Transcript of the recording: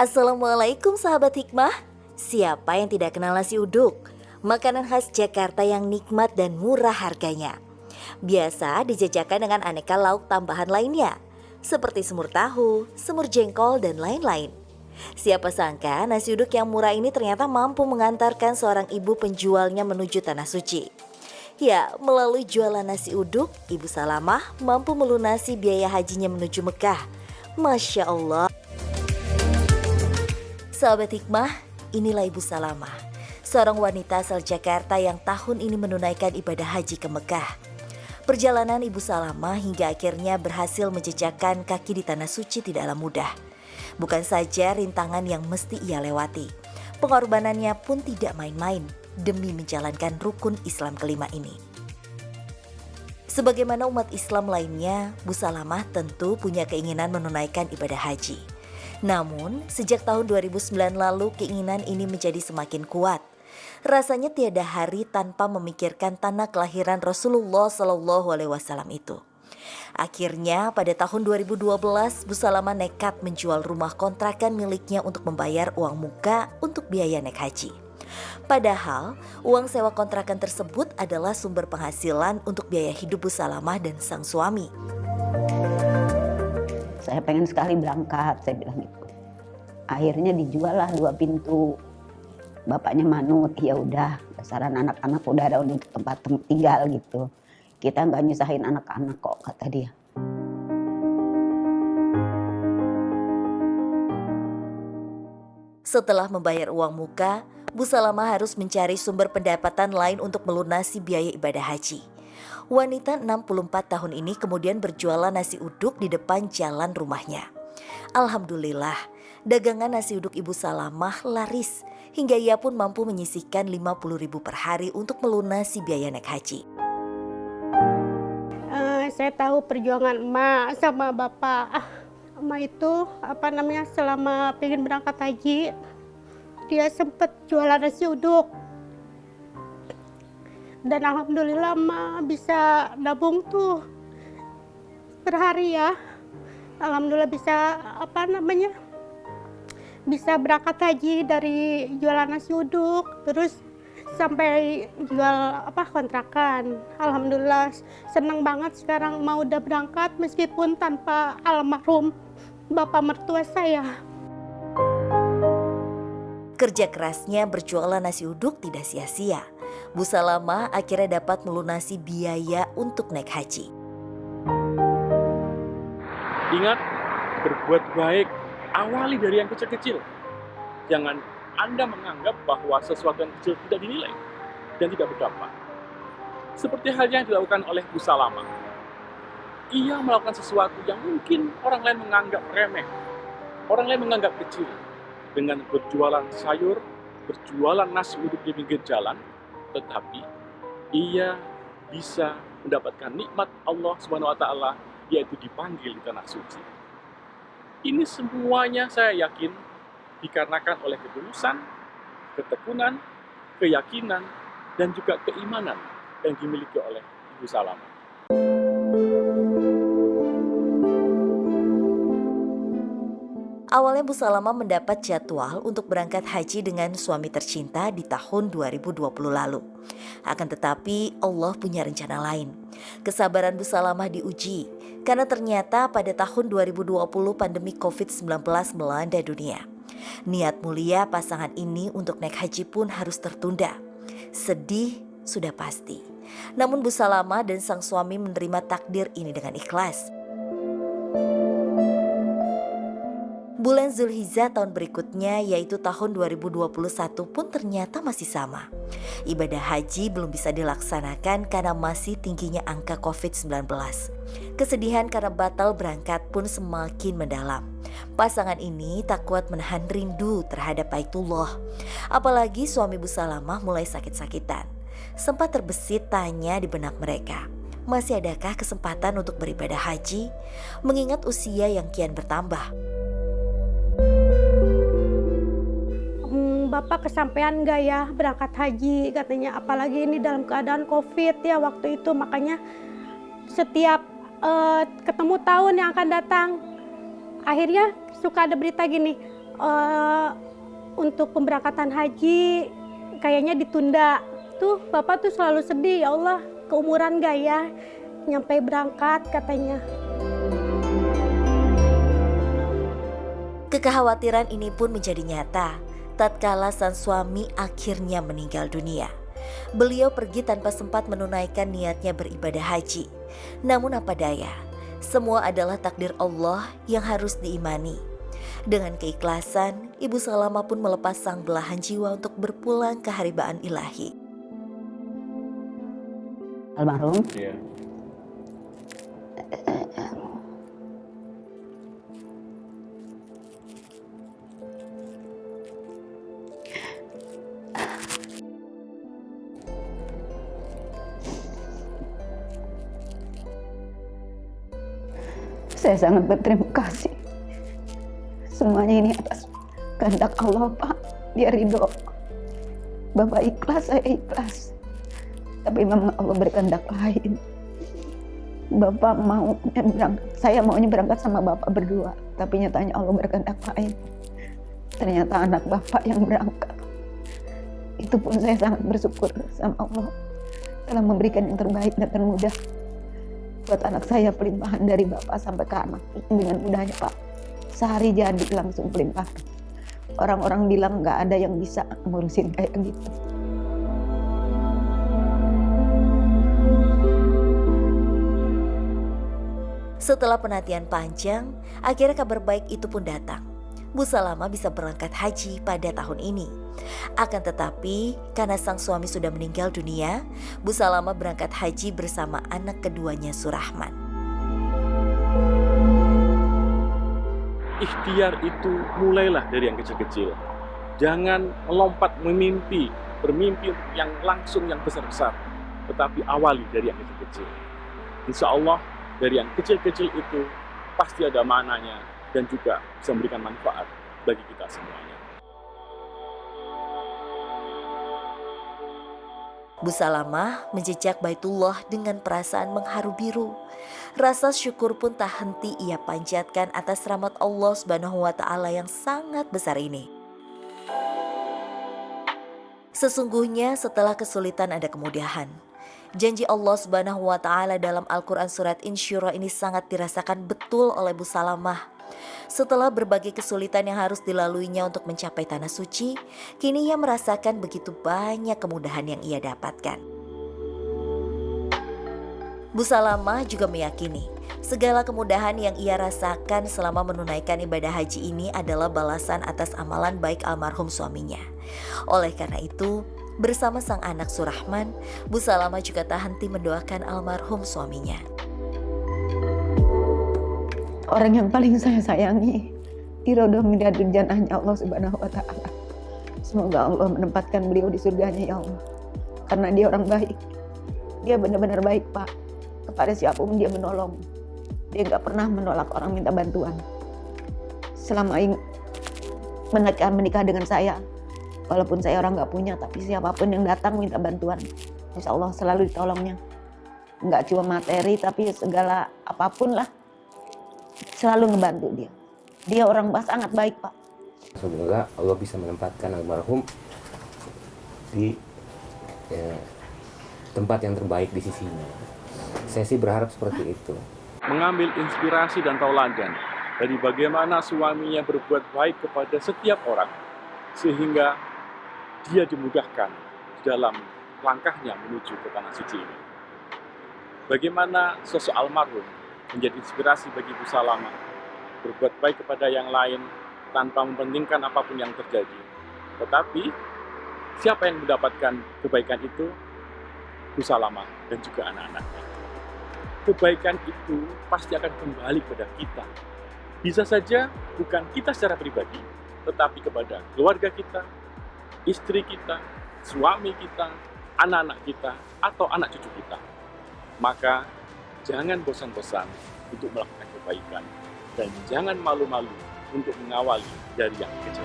Assalamualaikum sahabat hikmah. Siapa yang tidak kenal nasi uduk? Makanan khas Jakarta yang nikmat dan murah harganya. Biasa dijajakan dengan aneka lauk tambahan lainnya, seperti semur tahu, semur jengkol, dan lain-lain. Siapa sangka nasi uduk yang murah ini ternyata mampu mengantarkan seorang ibu penjualnya menuju Tanah Suci. Ya, melalui jualan nasi uduk, Ibu Salamah mampu melunasi biaya hajinya menuju Mekah. Masya Allah. Sahabat hikmah, inilah Ibu Salamah, seorang wanita asal Jakarta yang tahun ini menunaikan ibadah haji ke Mekah. Perjalanan Ibu Salamah hingga akhirnya berhasil menjejakkan kaki di Tanah Suci tidaklah mudah. Bukan saja rintangan yang mesti ia lewati, pengorbanannya pun tidak main-main demi menjalankan rukun Islam kelima ini. Sebagaimana umat Islam lainnya, Bu Salamah tentu punya keinginan menunaikan ibadah haji. Namun, sejak tahun 2009 lalu keinginan ini menjadi semakin kuat. Rasanya tiada hari tanpa memikirkan tanah kelahiran Rasulullah SAW itu. Akhirnya pada tahun 2012 Bu Salamah nekat menjual rumah kontrakan miliknya untuk membayar uang muka untuk biaya naik haji. Padahal uang sewa kontrakan tersebut adalah sumber penghasilan untuk biaya hidup Bu Salamah dan sang suami. Saya pengen sekali berangkat, saya bilang gitu. Akhirnya dijual lah 2 pintu. Bapaknya manut, ya udah, besaran anak-anak udah ada untuk tempat tinggal gitu. Kita nggak nyusahin anak-anak kok, kata dia. Setelah membayar uang muka, Bu Salamah harus mencari sumber pendapatan lain untuk melunasi biaya ibadah haji. Wanita 64 tahun ini kemudian berjualan nasi uduk di depan jalan rumahnya. Alhamdulillah, dagangan nasi uduk Ibu Salamah laris hingga ia pun mampu menyisihkan 50.000 per hari untuk melunasi biaya naik haji. Saya tahu perjuangan emak sama bapak. Emak itu selama pengen berangkat haji, dia sempat jualan nasi uduk. Dan alhamdulillah emak bisa nabung tuh per hari ya. Alhamdulillah bisa berangkat haji dari jualan nasi uduk terus sampai jual kontrakan. Alhamdulillah senang banget sekarang mau udah berangkat meskipun tanpa almarhum bapak mertua saya. Kerja kerasnya berjualan nasi uduk tidak sia-sia. Bu Salamah akhirnya dapat melunasi biaya untuk naik haji. Ingat, berbuat baik, awali dari yang kecil-kecil. Jangan Anda menganggap bahwa sesuatu yang kecil tidak dinilai dan tidak berdampak. Seperti halnya yang dilakukan oleh Bu Salamah. Ia melakukan sesuatu yang mungkin orang lain menganggap remeh, orang lain menganggap kecil. Dengan berjualan sayur, berjualan nasi uduk di pinggir jalan, tetapi ia bisa mendapatkan nikmat Allah SWT, yaitu dipanggil di Tanah Suci. Ini semuanya saya yakin dikarenakan oleh ketulusan, ketekunan, keyakinan, dan juga keimanan yang dimiliki oleh Ibu Salamah. Awalnya Bu Salamah mendapat jadwal untuk berangkat haji dengan suami tercinta di tahun 2020 lalu. Akan tetapi Allah punya rencana lain. Kesabaran Bu Salamah diuji karena ternyata pada tahun 2020 pandemi COVID-19 melanda dunia. Niat mulia pasangan ini untuk naik haji pun harus tertunda. Sedih sudah pasti. Namun Bu Salamah dan sang suami menerima takdir ini dengan ikhlas. Bulan Zulhijjah tahun berikutnya yaitu tahun 2021 pun ternyata masih sama. Ibadah haji belum bisa dilaksanakan karena masih tingginya angka COVID-19. Kesedihan karena batal berangkat pun semakin mendalam. Pasangan ini tak kuat menahan rindu terhadap Baitullah. Apalagi suami Bu Salamah mulai sakit-sakitan. Sempat terbesit tanya di benak mereka, masih adakah kesempatan untuk beribadah haji? Mengingat usia yang kian bertambah. Bapak kesampaian nggak ya berangkat haji katanya, apalagi ini dalam keadaan COVID ya waktu itu, makanya setiap ketemu tahun yang akan datang akhirnya suka ada berita gini, eh, untuk pemberangkatan haji kayaknya ditunda. Tuh Bapak tuh selalu sedih, ya Allah keumuran gak ya nyampe berangkat katanya. Kekhawatiran ini pun menjadi nyata tatkala sang suami akhirnya meninggal dunia. Beliau pergi tanpa sempat menunaikan niatnya beribadah haji. Namun apa daya, semua adalah takdir Allah yang harus diimani. Dengan keikhlasan, Ibu Salamah pun melepas sang belahan jiwa untuk berpulang ke haribaan ilahi. Almarhum Iya. saya sangat berterima kasih. Semuanya ini atas kehendak Allah, Pak. Dia ridho. Bapak ikhlas, saya ikhlas. Tapi memang Allah berkehendak lain. Bapak mau berangkat, saya maunya berangkat sama Bapak berdua. Tapi nyatanya Allah berkehendak lain. Ternyata anak Bapak yang berangkat. Itu pun saya sangat bersyukur sama Allah telah memberikan yang terbaik dan termudah buat anak saya, pelimpahan dari Bapak sampai ke anak dengan mudahnya, Pak. Sehari jadi langsung pelimpahan. Orang-orang bilang nggak ada yang bisa ngurusin kayak gitu. Setelah penantian panjang, akhirnya kabar baik itu pun datang. Bu Salamah bisa berangkat haji pada tahun ini. Akan tetapi, karena sang suami sudah meninggal dunia, Bu Salamah berangkat haji bersama anak keduanya Surahman. Ikhtiar itu mulailah dari yang kecil-kecil. Jangan melompat bermimpi yang langsung yang besar-besar, tetapi awali dari yang kecil-kecil. Insya Allah dari yang kecil-kecil itu pasti ada maknanya dan juga bisa memberikan manfaat bagi kita semuanya. Bu Salamah menjejak Baitullah dengan perasaan mengharu biru. Rasa syukur pun tak henti ia panjatkan atas rahmat Allah Subhanahu wa Ta'ala yang sangat besar ini. Sesungguhnya setelah kesulitan ada kemudahan. Janji Allah Subhanahu wa Ta'ala dalam Al-Quran surat Insyirah ini sangat dirasakan betul oleh Bu Salamah. Setelah berbagai kesulitan yang harus dilaluinya untuk mencapai tanah suci, kini ia merasakan begitu banyak kemudahan yang ia dapatkan. Bu Salamah juga meyakini segala kemudahan yang ia rasakan selama menunaikan ibadah haji ini adalah balasan atas amalan baik almarhum suaminya. Oleh karena itu, bersama sang anak Surahman, Bu Salamah juga tak henti mendoakan almarhum suaminya. Orang yang paling saya sayangi dirodoh midadun jannahnya Allah Subhanahu wa Ta'ala. Semoga Allah menempatkan beliau di surganya, ya Allah. Karena dia orang baik. Dia benar-benar baik, Pak. Kepada siapapun dia menolong. Dia nggak pernah menolak orang minta bantuan. Selama menikah dengan saya, walaupun saya orang nggak punya, tapi siapapun yang datang minta bantuan, insya Allah selalu ditolongnya. Nggak cuma materi, tapi segala apapun lah, selalu ngebantu dia. Dia orang sangat baik, Pak. Semoga Allah bisa menempatkan almarhum di tempat yang terbaik di sisinya. Saya sih berharap seperti itu. Mengambil inspirasi dan tauladan dari bagaimana suaminya berbuat baik kepada setiap orang, sehingga dia dimudahkan dalam langkahnya menuju ke tanah suci ini. Bagaimana sosok almarhum menjadi inspirasi bagi Bu Salamah, berbuat baik kepada yang lain tanpa mementingkan apapun yang terjadi. Tetapi siapa yang mendapatkan kebaikan itu? Bu Salamah dan juga anak-anaknya. Kebaikan itu pasti akan kembali kepada kita. Bisa saja bukan kita secara pribadi, tetapi kepada keluarga kita, istri kita, suami kita, anak-anak kita, atau anak cucu kita. Maka jangan bosan-bosan untuk melakukan kebaikan dan jangan malu-malu untuk mengawali dari yang kecil.